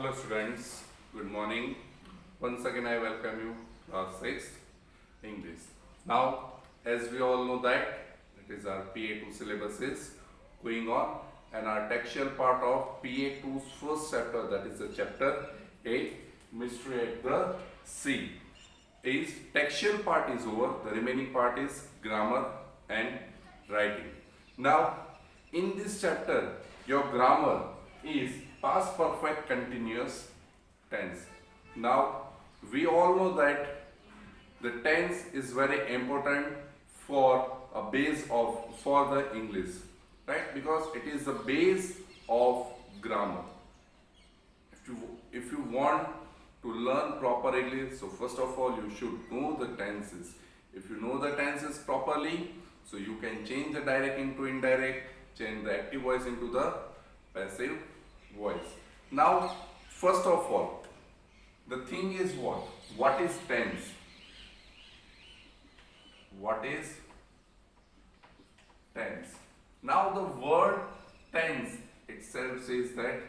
Hello students, good morning. Once again I welcome you class 6 English. Now as we all know that it is our PA2 syllabus is going on and our textual part of PA2's first chapter, that is the chapter 8 Mystery at the Sea, is textual part is over, the remaining part is grammar and writing. Now in this chapter your grammar is past perfect continuous tense. Now we all know that the tense is very important for a base of for the English, right? Because it is the base of grammar. If you want to learn proper English, so first of all you should know the tenses. If you know the tenses properly, so you can change the direct into indirect, change the active voice into the passive voice. Now first of all, the thing is what is tense? What is tense? Now the word tense itself says that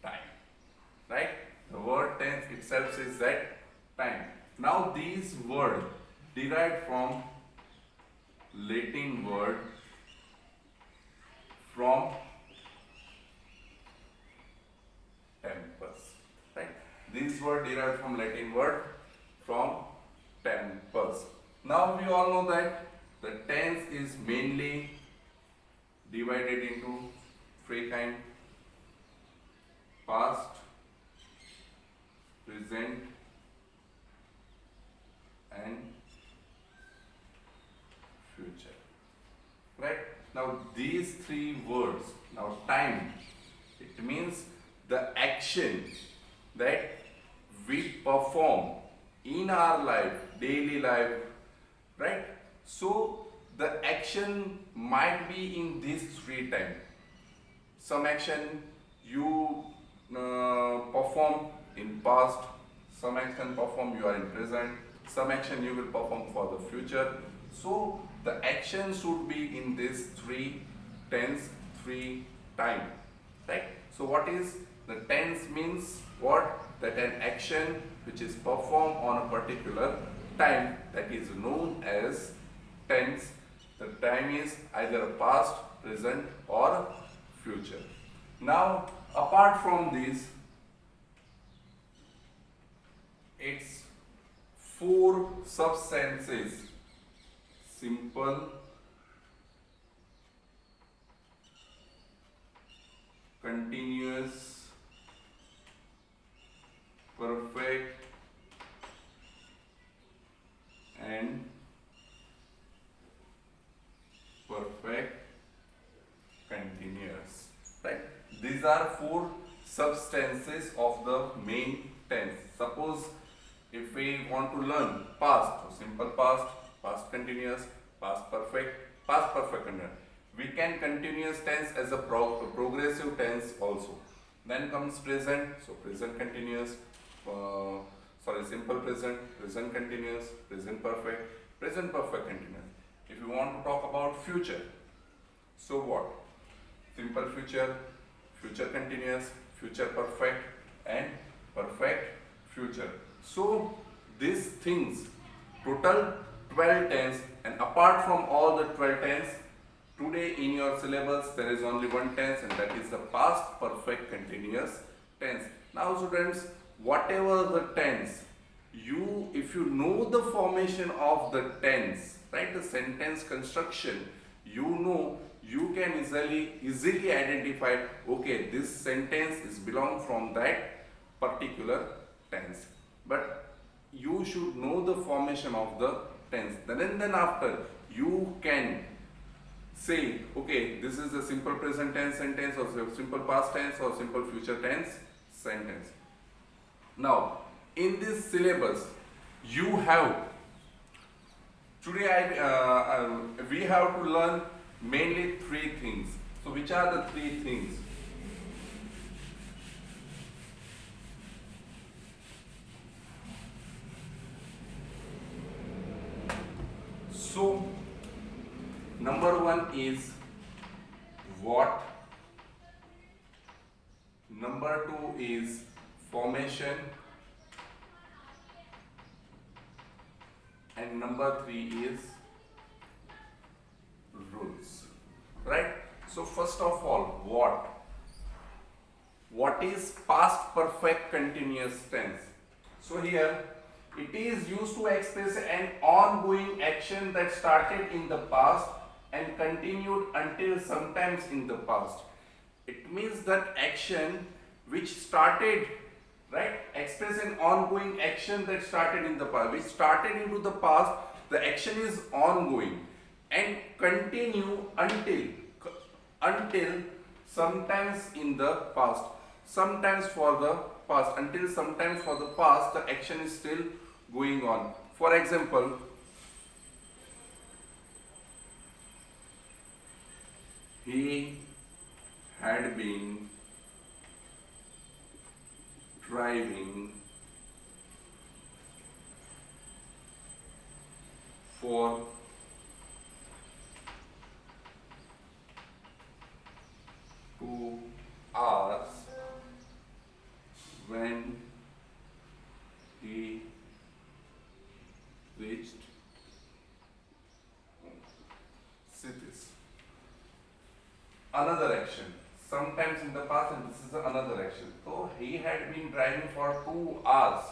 time, right? The word tense itself says that time. Now these words derived from Latin word from tempus, right? These were derived from Latin word from tempus. Now we all know that the tense is mainly divided into three kinds: past, present and future, right? Now these three words, now time, it means the action that we perform in our life, daily life, right? So the action might be in these three times. Some action you perform in past, some action perform you are in present, some action you will perform for the future. So the action should be in these three tense, three time, right? So what is the tense means? What? That an action which is performed on a particular time, that is known as tense. The time is either past, present or future. Now apart from these, it's four substances: simple, continuous, perfect and perfect continuous, right? These are four substances of the main tense. Suppose if we want to learn past, so simple past, past continuous, past perfect, past perfect continuous, we can continuous tense as a progressive tense also. Then comes present, so present continuous, simple present, present continuous, present perfect, present perfect continuous. If you want to talk about future, so what? Simple future, future continuous, future perfect and perfect future. So these things, total 12 tense, and apart from all the 12 tense, today in your syllabus there is only one tense, and that is the past perfect continuous tense. Now students, whatever the tense, if you know the formation of the tense, right, the sentence construction, you can easily identify, okay, this sentence is belong from that particular tense. But you should know the formation of the tense. Then after you can say, okay, this is a simple present tense sentence, or simple past tense, or simple future tense sentence. Now in this syllabus you have today we have to learn mainly three things. So which are the three things? So number one is what, Number 2 is formation, and number 3 is rules, right? So first of all, what is past perfect continuous tense? So here it is used to express an ongoing action that started in the past and continued until sometimes in the past. It means that action which started, right, express an ongoing action that started in the past, which started into the past, the action is ongoing and continue until sometimes in the past, sometimes for the past, until sometimes for the past the action is still going on. For example, he had been driving for 2 hours when he reached home. See this. Another action. Sometimes in the past, and this is another action. So he had been driving for 2 hours,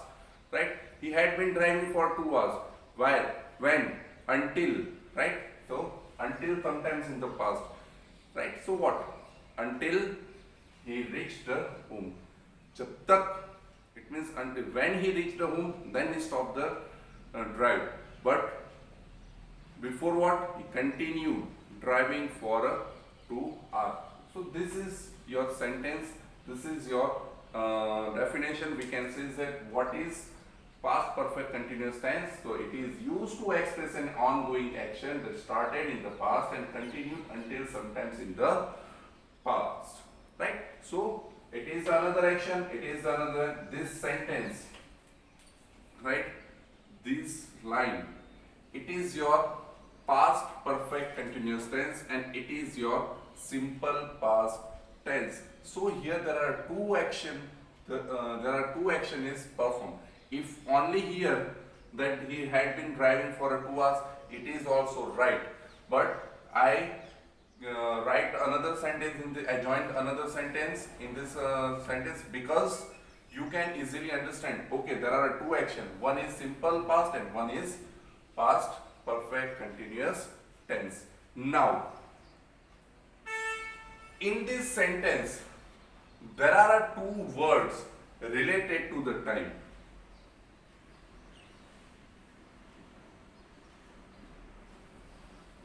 right? He had been driving for 2 hours. While, when, until, right? So until sometimes in the past, right? So what? Until he reached the home. जब तक, it means until when he reached the home, then he stopped the drive. But before what? He continued driving for 2 hours. So this is your sentence. This is your definition. We can say that what is past perfect continuous tense. So it is used to express an ongoing action that started in the past and continued until sometimes in the past, right? So it is another action, it is another, this sentence, right, this line, it is your past perfect continuous tense and it is your simple past tense. So here there are two action, is performed. If only here that he had been driving for 2 hours, it is also right, but I write another sentence I joined another sentence in this sentence because you can easily understand. Okay, there are two actions. One is simple past and one is past perfect continuous tense. Now, in this sentence, there are two words related to the time.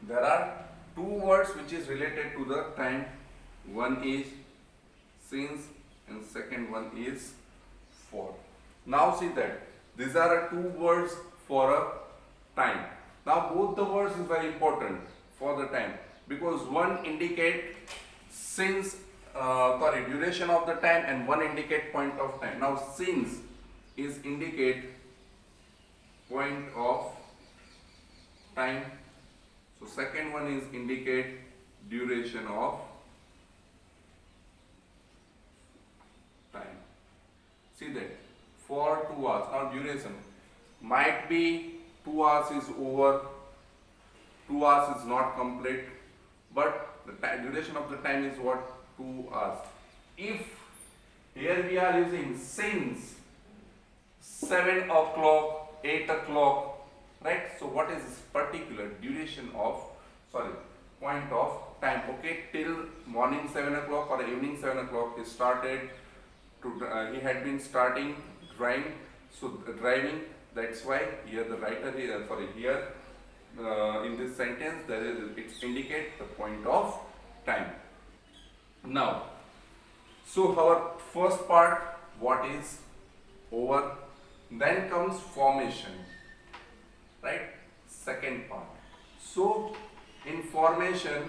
There are two words which is related to the time. One is since and second one is for. Now see that these are two words for a time. Now both the words is very important for the time because one indicate since duration of the time and one indicate point of time. Now since is indicate point of time. So second one is indicate duration of time. See that for 2 hours. Now duration might be 2 hours is over, 2 hours is not complete, but the duration of the time is what? 2 hours. If here we are using since 7 o'clock, 8 o'clock, right? So what is this particular duration of, point of time? Okay, till morning 7 o'clock or evening 7 o'clock he started to, he had been starting driving. So driving, that's why here the writer here in this sentence there is, it indicates the point of time. Now, so our first part, what is over, then comes formation, right? Second part. So in formation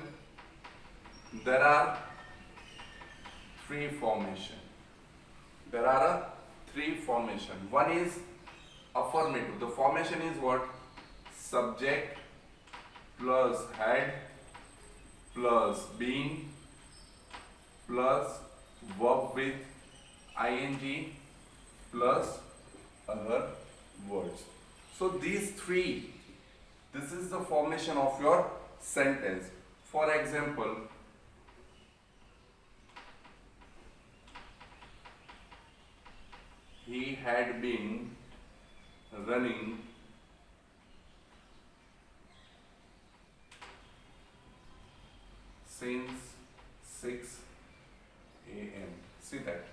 there are three formation. There are three formation. One is affirmative. The formation is what? Subject plus had plus being plus verb with ing plus other words. So these three, this is the formation of your sentence. For example, he had been running since 6 a.m. See that?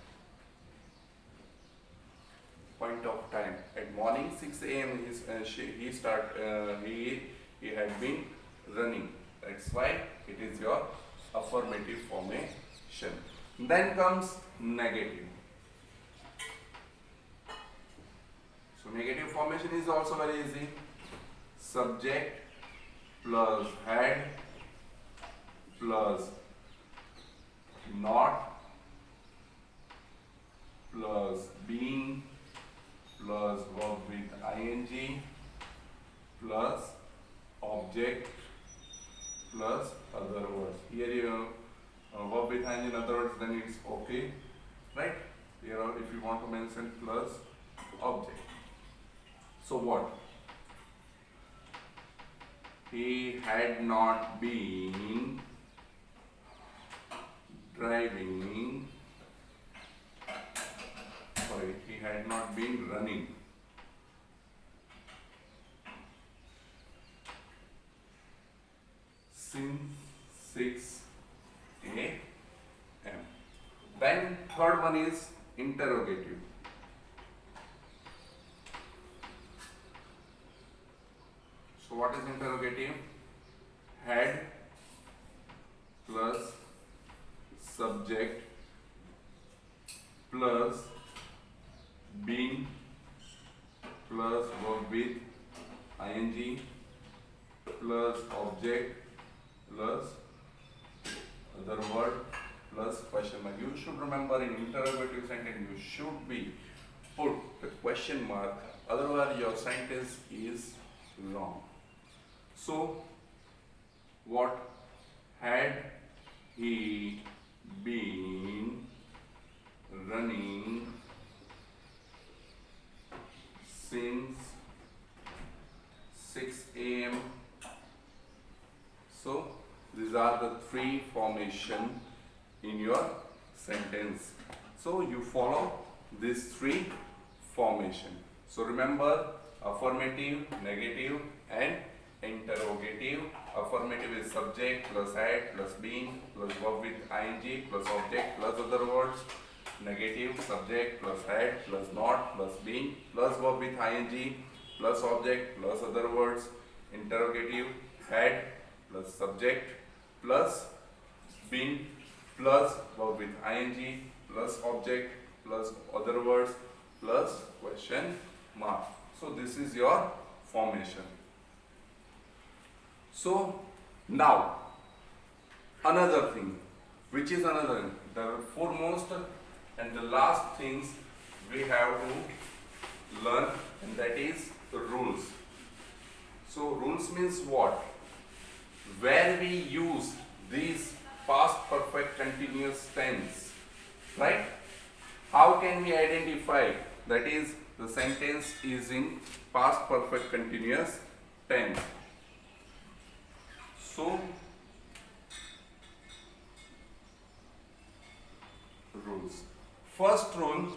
Point of time. At morning 6 a.m. He had been running. That's why it is your affirmative formation. Then comes negative. So negative formation is also very easy. Subject plus had plus not plus being plus verb with ing plus object plus other words. Here you verb with ing in other words, then it's okay, right? Here if you want to mention plus object. So what? He had not been driving, sorry, he had not been running since 6 a.m. Then third one is interrogative. So what is interrogative? Had plus subject plus been plus verb with ing plus object plus other word plus question mark. You should remember in interrogative sentence you should be put the question mark, otherwise your sentence is wrong. So what? Had he been running since 6 a.m. So these are the three formation in your sentence. So you follow these three formation. So remember, affirmative, negative and interrogative. Affirmative is subject plus had plus been plus verb with ing plus object plus other words. Negative, subject plus had plus not plus been plus verb with ing plus object plus other words. Interrogative, had plus subject plus been plus verb with ing plus object plus other words plus question mark. So this is your formation. So now another thing, which is another, the foremost and the last things we have to learn, and that is the rules. So rules means what? Where we use these past perfect continuous tense, right? How can we identify that is the sentence is in past perfect continuous tense? So rules. First rule,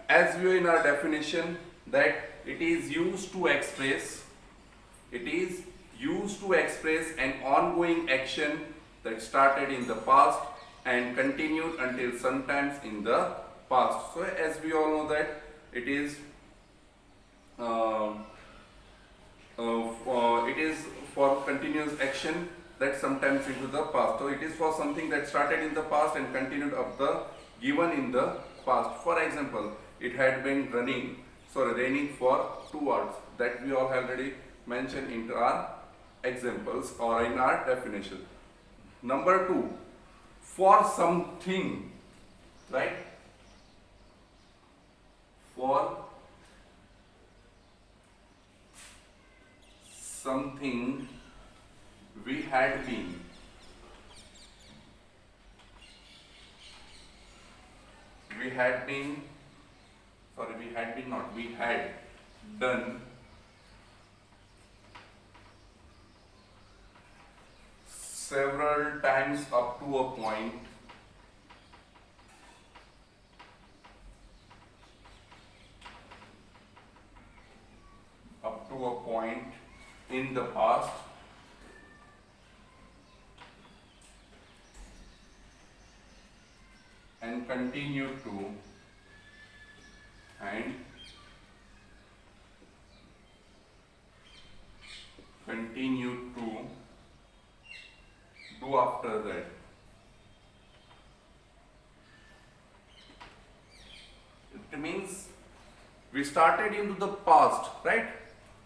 as we in our definition, that it is used to express an ongoing action that started in the past and continued until sometimes in the past. So as we all know that it is for continuous action that sometimes into the past. So it is for something that started in the past and continued up the given in the past. For example, it had been raining for 2 hours. That we all already mentioned in our examples or in our definition. Number 2, for something, right? For something we had been we had been, sorry, we had been not, we had done several times up to a point in the past, and continue to do after that. It means we started into the past, right?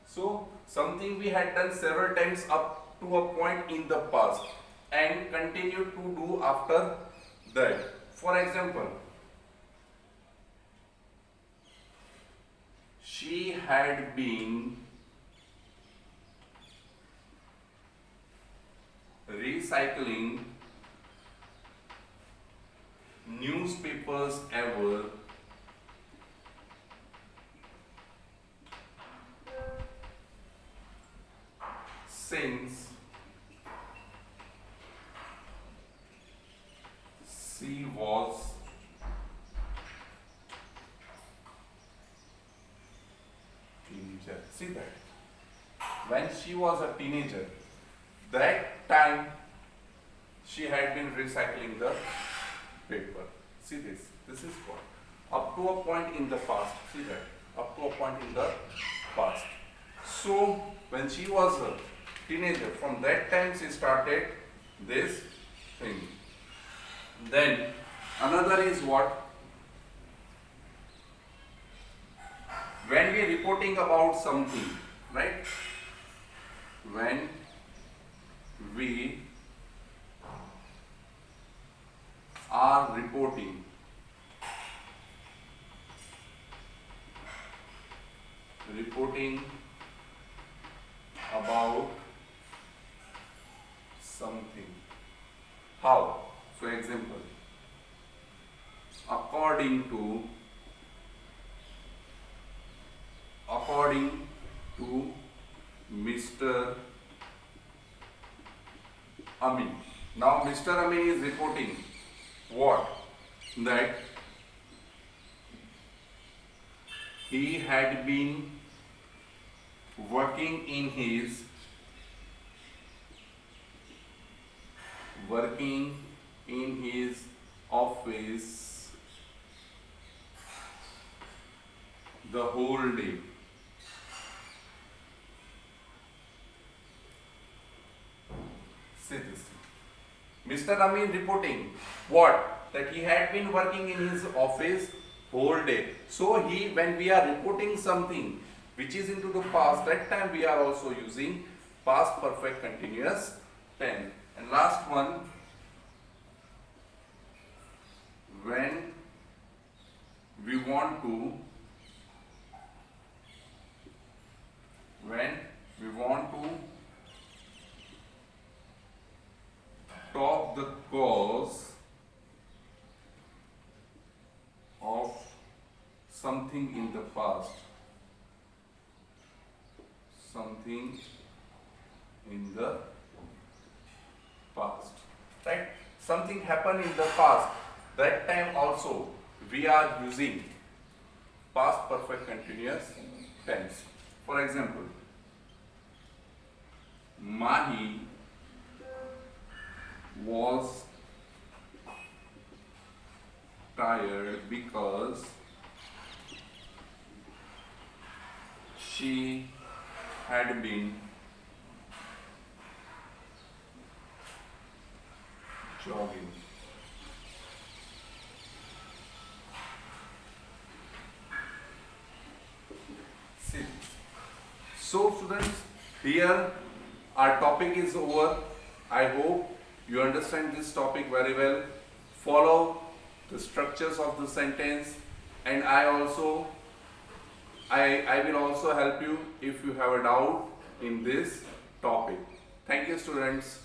So something we had done several times up to a point in the past and continue to do after that. For example, she had been recycling newspapers ever since she was teenager. See that? When she was a teenager, that time she had been recycling the paper. See this? This is what? Up to a point in the past. See that? Up to a point in the past. So when she was a teenager, from that time she started this thing. Then another is what? When we are reporting about something, right? When we are reporting about something. How? For example, according to Mr. Amin. Now Mr. Amin is reporting what? That he had been working in his office the whole day. See this. Mr. Amin reporting what? That he had been working in his office whole day. So when we are reporting something which is into the past, that time we are also using past perfect continuous tense. And last one, when we want to top the cause of something in the past, right? Something happened in the past, that time also we are using past perfect continuous tense. For example, Mahi was tired because she had been jogging. See. So students, here our topic is over. I hope you understand this topic very well. Follow the structures of the sentence, and I will also help you if you have a doubt in this topic. Thank you, students.